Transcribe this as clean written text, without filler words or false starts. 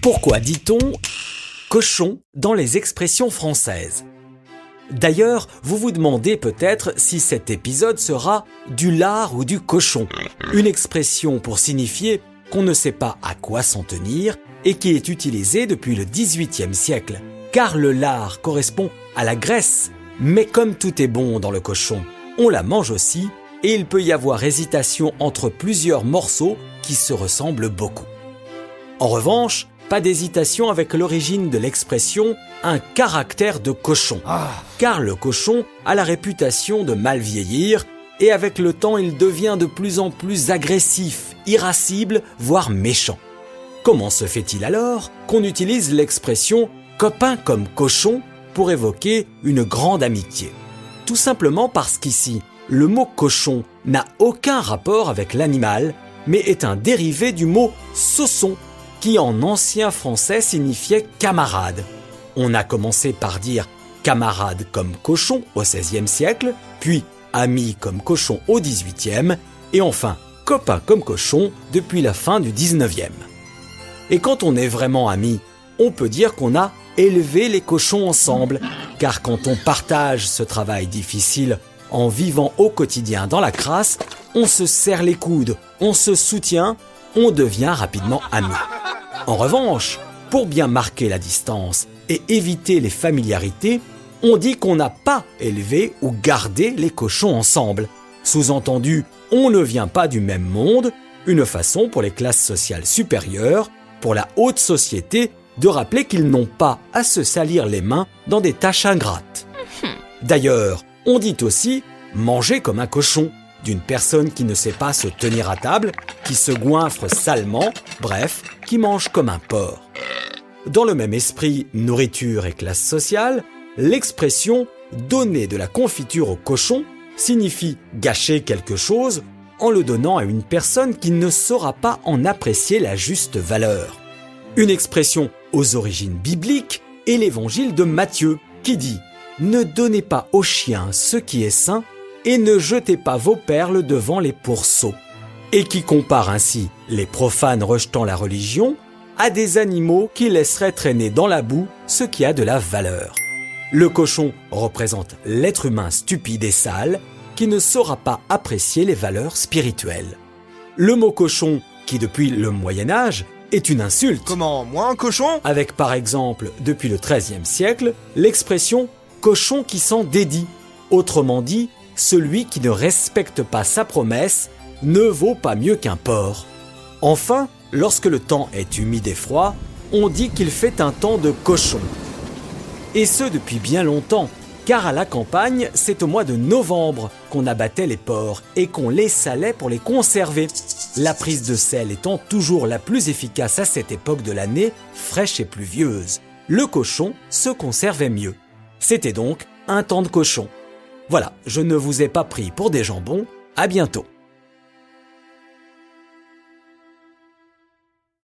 Pourquoi dit-on « cochon » dans les expressions françaises? D'ailleurs, vous vous demandez peut-être si cet épisode sera du lard ou du cochon, une expression pour signifier qu'on ne sait pas à quoi s'en tenir et qui est utilisée depuis le XVIIIe siècle, car le lard correspond à la graisse, mais comme tout est bon dans le cochon, on la mange aussi et il peut y avoir hésitation entre plusieurs morceaux qui se ressemblent beaucoup. En revanche, pas d'hésitation avec l'origine de l'expression « un caractère de cochon », car le cochon a la réputation de mal vieillir et avec le temps il devient de plus en plus agressif, irascible, voire méchant. Comment se fait-il alors qu'on utilise l'expression « copain comme cochon » pour évoquer une grande amitié? Tout simplement parce qu'ici, le mot « cochon » n'a aucun rapport avec l'animal, mais est un dérivé du mot « sauçon » qui en ancien français signifiait « camarade ». On a commencé par dire « camarade » comme cochon au XVIe siècle, puis « ami » comme cochon au XVIIIe, et enfin « copain » comme cochon depuis la fin du XIXe. Et quand on est vraiment amis, on peut dire qu'on a élevé les cochons ensemble, car quand on partage ce travail difficile en vivant au quotidien dans la crasse, on se serre les coudes, on se soutient, on devient rapidement amis. En revanche, pour bien marquer la distance et éviter les familiarités, on dit qu'on n'a pas élevé ou gardé les cochons ensemble. Sous-entendu, on ne vient pas du même monde, une façon pour les classes sociales supérieures, pour la haute société, de rappeler qu'ils n'ont pas à se salir les mains dans des tâches ingrates. D'ailleurs, on dit aussi « manger comme un cochon » d'une personne qui ne sait pas se tenir à table, qui se goinfre salement, bref, qui mange comme un porc. Dans le même esprit nourriture et classe sociale, l'expression « donner de la confiture au cochon » signifie gâcher quelque chose en le donnant à une personne qui ne saura pas en apprécier la juste valeur. Une expression aux origines bibliques est l'évangile de Matthieu qui dit « Ne donnez pas aux chiens ce qui est sain et ne jetez pas vos perles devant les pourceaux » et qui compare ainsi les profanes rejetant la religion à des animaux qui laisseraient traîner dans la boue ce qui a de la valeur. Le cochon représente l'être humain stupide et sale qui ne saura pas apprécier les valeurs spirituelles. Le mot cochon, qui depuis le Moyen-Âge est une insulte. Comment, moi un cochon? Avec par exemple, depuis le XIIIe siècle, l'expression « cochon qui s'en dédie », autrement dit, celui qui ne respecte pas sa promesse ne vaut pas mieux qu'un porc. Enfin, lorsque le temps est humide et froid, on dit qu'il fait un temps de cochon. Et ce depuis bien longtemps, car à la campagne, c'est au mois de novembre qu'on abattait les porcs et qu'on les salait pour les conserver. La prise de sel étant toujours la plus efficace à cette époque de l'année, fraîche et pluvieuse. Le cochon se conservait mieux. C'était donc un temps de cochon. Voilà, je ne vous ai pas pris pour des jambons, à bientôt.